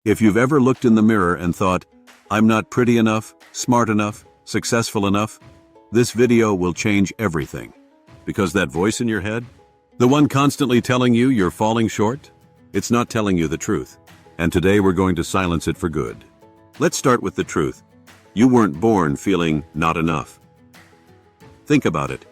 If you've ever looked in the mirror and thought, I'm not pretty enough, smart enough, successful enough, this video will change everything. Because that voice in your head, the one constantly telling you you're falling short, it's not telling you the truth. And today we're going to silence it for good. Let's start with the truth. You weren't born feeling not enough. Think about it.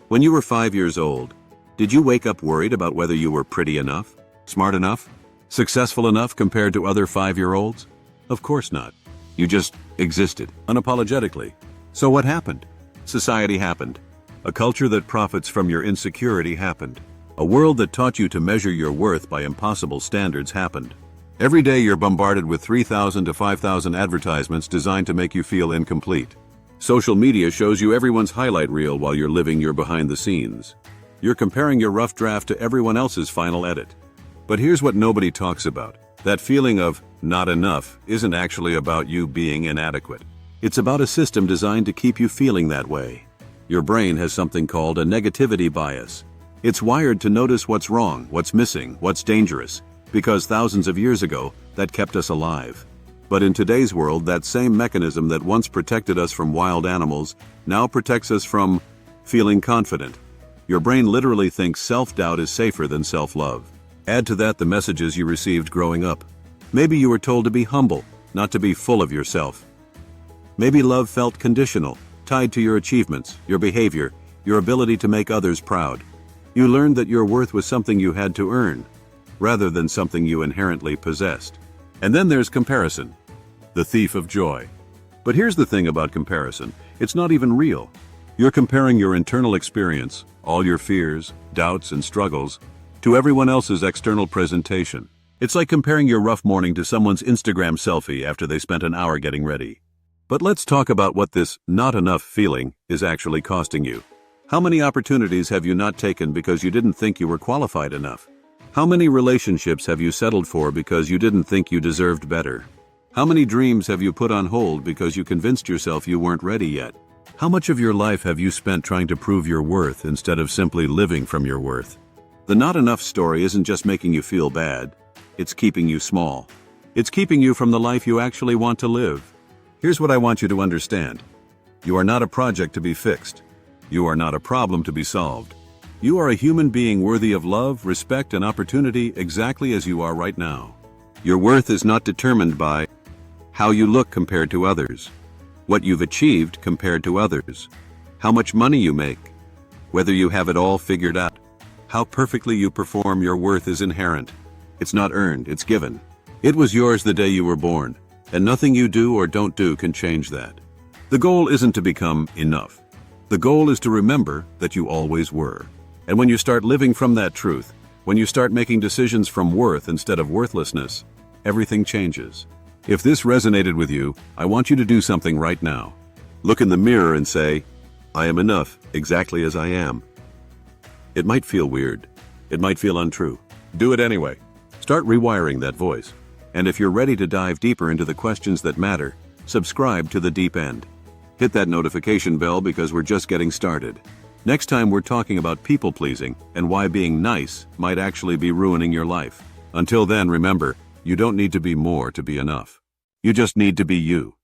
When you were 5 years old, did you wake up worried about whether you were pretty enough, smart enough, successful enough compared to other 5-year-olds? Of course not. You just existed, unapologetically. So what happened? Society happened. A culture that profits from your insecurity happened. A world that taught you to measure your worth by impossible standards happened. Every day you're bombarded with 3,000 to 5,000 advertisements designed to make you feel incomplete. Social media shows you everyone's highlight reel while you're living your behind the scenes. You're comparing your rough draft to everyone else's final edit. But here's what nobody talks about. That feeling of not enough isn't actually about you being inadequate. It's about a system designed to keep you feeling that way. Your brain has something called a negativity bias. It's wired to notice what's wrong, what's missing, what's dangerous, because thousands of years ago, that kept us alive. But in today's world, that same mechanism that once protected us from wild animals now protects us from feeling confident. Your brain literally thinks self-doubt is safer than self-love. Add to that the messages you received growing up. Maybe you were told to be humble, not to be full of yourself. Maybe love felt conditional, tied to your achievements, your behavior, your ability to make others proud. You learned that your worth was something you had to earn, rather than something you inherently possessed. And then there's comparison, the thief of joy. But here's the thing about comparison, it's not even real. You're comparing your internal experience, all your fears, doubts, and struggles, to everyone else's external presentation. It's like comparing your rough morning to someone's Instagram selfie after they spent an hour getting ready. But let's talk about what this not enough feeling is actually costing you. How many opportunities have you not taken because you didn't think you were qualified enough? How many relationships have you settled for because you didn't think you deserved better? How many dreams have you put on hold because you convinced yourself you weren't ready yet? How much of your life have you spent trying to prove your worth instead of simply living from your worth? The not enough story isn't just making you feel bad, it's keeping you small. It's keeping you from the life you actually want to live. Here's what I want you to understand. You are not a project to be fixed. You are not a problem to be solved. You are a human being worthy of love, respect, and opportunity exactly as you are right now. Your worth is not determined by how you look compared to others, what you've achieved compared to others, how much money you make, whether you have it all figured out. How perfectly you perform. Your worth is inherent. It's not earned, it's given. It was yours the day you were born, and nothing you do or don't do can change that. The goal isn't to become enough. The goal is to remember that you always were. And when you start living from that truth, when you start making decisions from worth instead of worthlessness, everything changes. If this resonated with you, I want you to do something right now. Look in the mirror and say, I am enough exactly as I am. It might feel weird. It might feel untrue. Do it anyway. Start rewiring that voice. And if you're ready to dive deeper into the questions that matter, subscribe to The Deep End. Hit that notification bell because we're just getting started. Next time we're talking about people-pleasing and why being nice might actually be ruining your life. Until then, remember, you don't need to be more to be enough. You just need to be you.